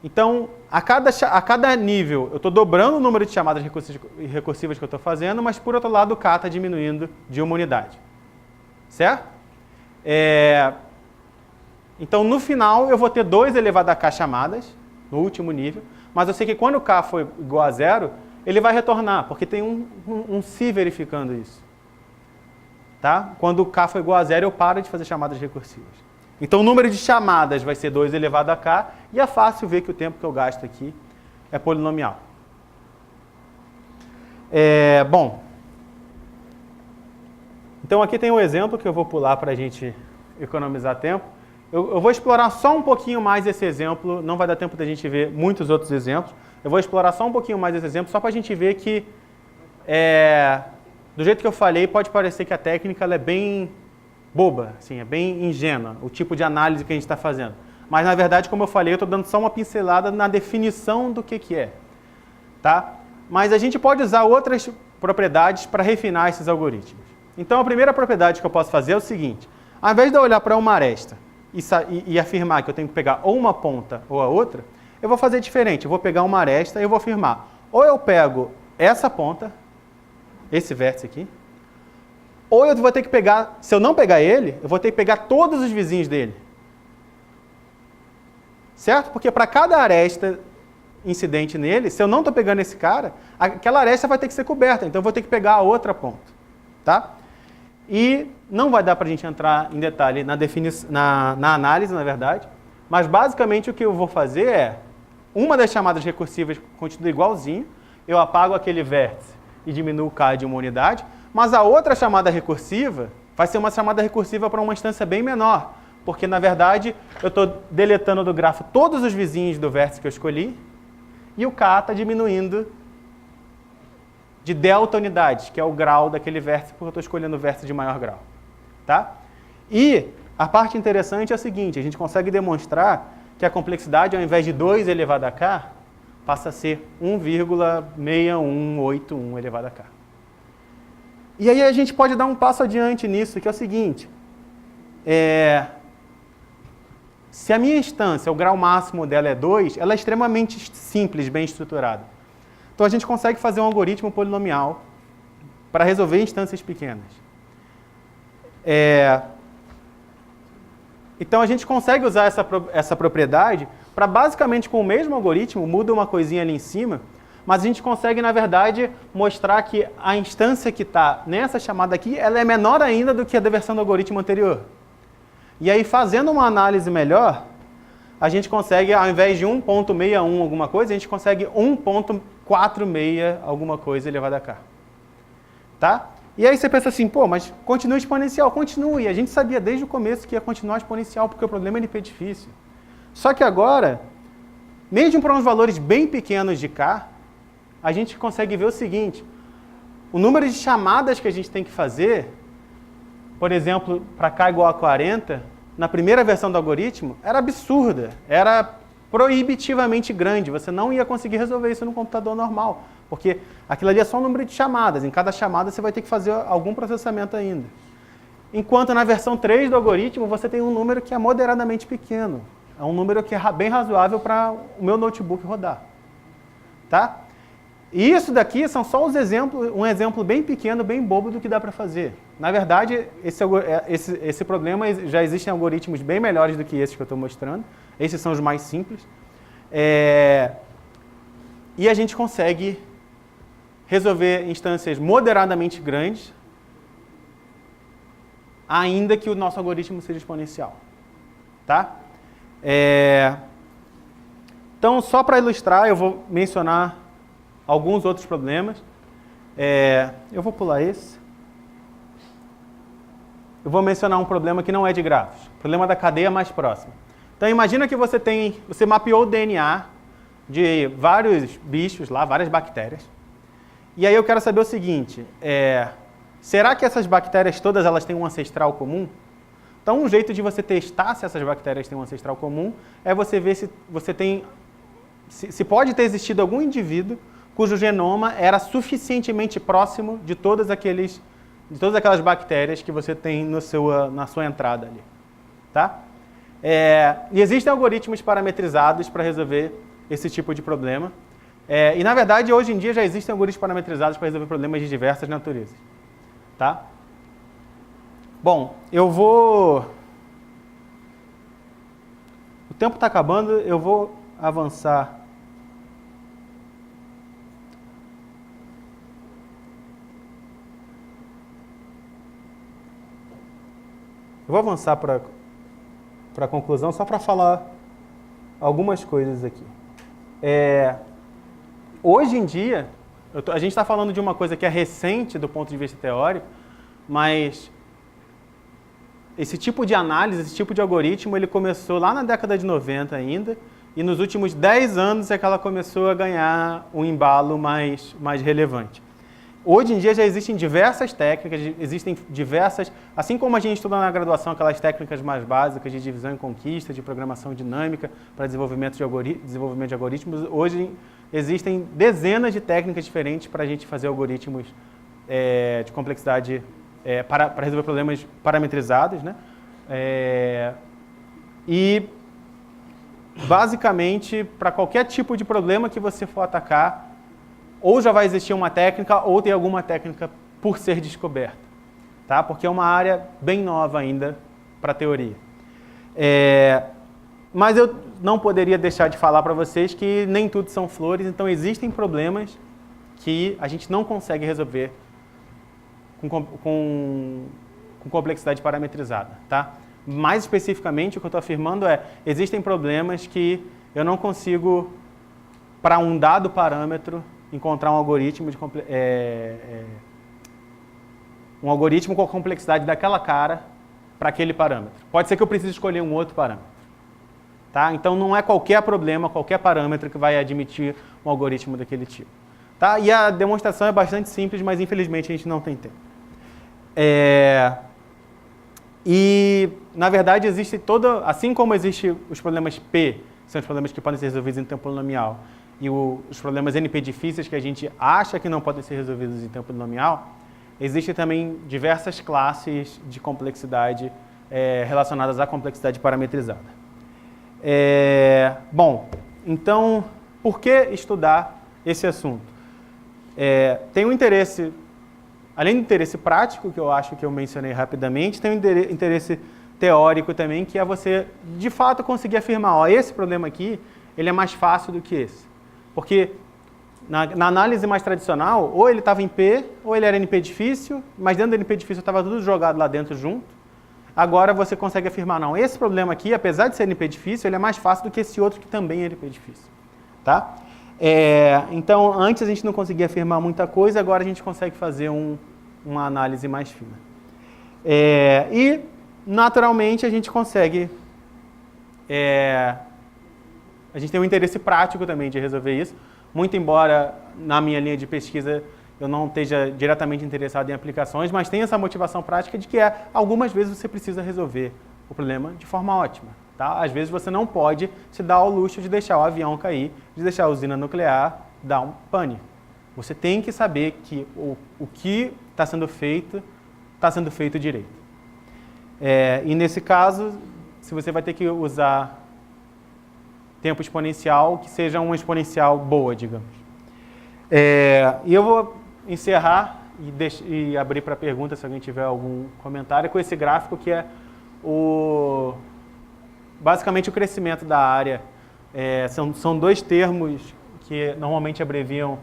Então, a cada nível, eu estou dobrando o número de chamadas recursivas que eu estou fazendo, mas, por outro lado, o K está diminuindo de uma unidade. Certo? Então, no final, eu vou ter 2 elevado a K chamadas, no último nível, mas eu sei que quando o K for igual a 0, ele vai retornar, porque tem um si verificando isso. Tá? Quando o K for igual a 0, eu paro de fazer chamadas recursivas. Então, o número de chamadas vai ser 2 elevado a K, e é fácil ver que o tempo que eu gasto aqui é polinomial. Bom, então aqui tem um exemplo que eu vou pular para a gente economizar tempo. Eu vou explorar só um pouquinho mais esse exemplo, não vai dar tempo da gente ver muitos outros exemplos. Eu vou explorar só um pouquinho mais esse exemplo, só para a gente ver que, do jeito que eu falei, pode parecer que a técnica ela é bem boba, assim, é bem ingênua, o tipo de análise que a gente está fazendo. Mas, na verdade, como eu falei, eu estou dando só uma pincelada na definição do que é. Tá? Mas a gente pode usar outras propriedades para refinar esses algoritmos. Então, a primeira propriedade que eu posso fazer é o seguinte. Ao invés de eu olhar para uma aresta e afirmar que eu tenho que pegar ou uma ponta ou a outra, eu vou fazer diferente. Eu vou pegar uma aresta e eu vou afirmar. Ou eu pego essa ponta, esse vértice aqui, ou eu vou ter que pegar, se eu não pegar ele, eu vou ter que pegar todos os vizinhos dele. Certo? Porque para cada aresta incidente nele, se eu não estou pegando esse cara, aquela aresta vai ter que ser coberta, então eu vou ter que pegar a outra ponta. Tá? E não vai dar para a gente entrar em detalhe na análise, na verdade, mas basicamente o que eu vou fazer é, uma das chamadas recursivas continua igualzinho, eu apago aquele vértice e diminuo o K de uma unidade, mas a outra chamada recursiva vai ser uma chamada recursiva para uma instância bem menor, porque, na verdade, eu estou deletando do grafo todos os vizinhos do vértice que eu escolhi, e o K está diminuindo de delta unidades, que é o grau daquele vértice, porque eu estou escolhendo o vértice de maior grau. Tá? E a parte interessante é a seguinte, a gente consegue demonstrar que a complexidade, ao invés de 2 elevado a K, passa a ser 1,6181 elevado a K. E aí a gente pode dar um passo adiante nisso, que é o seguinte, Se a minha instância, o grau máximo dela é 2, ela é extremamente simples, bem estruturada. Então a gente consegue fazer um algoritmo polinomial para resolver instâncias pequenas. Então a gente consegue usar essa propriedade para basicamente com o mesmo algoritmo, muda uma coisinha ali em cima, mas a gente consegue, na verdade, mostrar que a instância que está nessa chamada aqui, ela é menor ainda do que a da versão do algoritmo anterior. E aí, fazendo uma análise melhor, a gente consegue, ao invés de 1.61 alguma coisa, a gente consegue 1.46 alguma coisa elevado a k. Tá? E aí você pensa assim, pô, mas continua exponencial. Continue. A gente sabia desde o começo que ia continuar exponencial, porque o problema é NP difícil. Só que agora, mesmo para uns valores bem pequenos de k, a gente consegue ver o seguinte, o número de chamadas que a gente tem que fazer, por exemplo, para k igual a 40, na primeira versão do algoritmo, era absurda, era proibitivamente grande, você não ia conseguir resolver isso no computador normal, porque aquilo ali é só um número de chamadas, em cada chamada você vai ter que fazer algum processamento ainda. Enquanto na versão 3 do algoritmo, você tem um número que é moderadamente pequeno, é um número que é bem razoável para o meu notebook rodar. Tá? E isso daqui são só os exemplos, um exemplo bem pequeno, bem bobo do que dá para fazer. Na verdade, esse problema, já existem algoritmos bem melhores do que esses que eu estou mostrando. Esses são os mais simples. E a gente consegue resolver instâncias moderadamente grandes, ainda que o nosso algoritmo seja exponencial. Tá? Então, só para ilustrar, eu vou mencionar alguns outros problemas. Eu vou pular esse. Eu vou mencionar um problema que não é de grafos. Problema da cadeia mais próxima. Então, imagina que você mapeou o DNA de vários bichos lá, várias bactérias. E aí eu quero saber o seguinte, será que essas bactérias todas elas têm um ancestral comum? Então, um jeito de você testar se essas bactérias têm um ancestral comum é você ver se você tem, se pode ter existido algum indivíduo cujo genoma era suficientemente próximo de todas aquelas bactérias que você tem na sua entrada ali. Tá? E existem algoritmos parametrizados para resolver esse tipo de problema. E, na verdade, hoje em dia já existem algoritmos parametrizados para resolver problemas de diversas naturezas. Tá? Bom, o tempo está acabando, eu vou avançar. Eu vou avançar para a conclusão, só para falar algumas coisas aqui. Hoje em dia, a gente está falando de uma coisa que é recente do ponto de vista teórico, mas esse tipo de análise, esse tipo de algoritmo, ele começou lá na década de 90 ainda, e nos últimos 10 anos é que ela começou a ganhar um embalo mais relevante. Hoje em dia já existem diversas técnicas, assim como a gente estuda na graduação aquelas técnicas mais básicas de divisão e conquista, de programação dinâmica para desenvolvimento de algoritmos, hoje existem dezenas de técnicas diferentes para a gente fazer algoritmos de complexidade, para resolver problemas parametrizados, né? E basicamente, para qualquer tipo de problema que você for atacar, ou já vai existir uma técnica, ou tem alguma técnica por ser descoberta. Tá? Porque é uma área bem nova ainda para a teoria. Mas eu não poderia deixar de falar para vocês que nem tudo são flores, então existem problemas que a gente não consegue resolver com complexidade parametrizada. Tá? Mais especificamente, o que eu estou afirmando existem problemas que eu não consigo, para um dado parâmetro, encontrar um algoritmo com a complexidade daquela cara para aquele parâmetro. Pode ser que eu precise escolher um outro parâmetro. Tá? Então, não é qualquer problema, qualquer parâmetro que vai admitir um algoritmo daquele tipo. Tá? E a demonstração é bastante simples, mas infelizmente a gente não tem tempo. E, na verdade, existe assim como existem os problemas P, são os problemas que podem ser resolvidos em tempo polinomial, e os problemas NP difíceis que a gente acha que não podem ser resolvidos em tempo polinomial, existem também diversas classes de complexidade relacionadas à complexidade parametrizada. Bom, então, por que estudar esse assunto? Tem um interesse, além do interesse prático, que eu acho que eu mencionei rapidamente, tem um interesse teórico também, que é você, de fato, conseguir afirmar, ó, esse problema aqui, ele é mais fácil do que esse. Porque na análise mais tradicional, ou ele estava em P, ou ele era NP difícil, mas dentro do NP difícil estava tudo jogado lá dentro junto. Agora você consegue afirmar, não, esse problema aqui, apesar de ser NP difícil, ele é mais fácil do que esse outro que também é NP difícil. Tá? Então, antes a gente não conseguia afirmar muita coisa, agora a gente consegue fazer uma análise mais fina. E, naturalmente, a gente consegue... a gente tem um interesse prático também de resolver isso, muito embora na minha linha de pesquisa eu não esteja diretamente interessado em aplicações, mas tem essa motivação prática de que algumas vezes você precisa resolver o problema de forma ótima. Tá? Às vezes você não pode se dar ao luxo de deixar o avião cair, de deixar a usina nuclear dar um pane. Você tem que saber que o que está sendo feito direito. E nesse caso, se você vai ter que usar tempo exponencial, que seja uma exponencial boa, digamos. E eu vou encerrar e abrir para pergunta, se alguém tiver algum comentário, com esse gráfico que é basicamente o crescimento da área. São dois termos que normalmente abreviam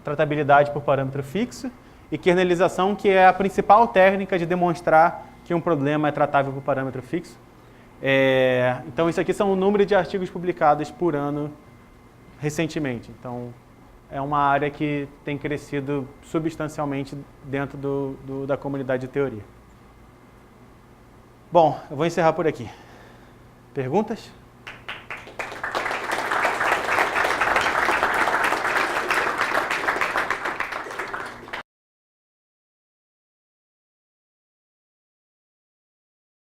tratabilidade por parâmetro fixo e kernelização, que é a principal técnica de demonstrar que um problema é tratável por parâmetro fixo. Então, isso aqui são o número de artigos publicados por ano recentemente. Então, é uma área que tem crescido substancialmente dentro da comunidade de teoria. Bom, eu vou encerrar por aqui. Perguntas?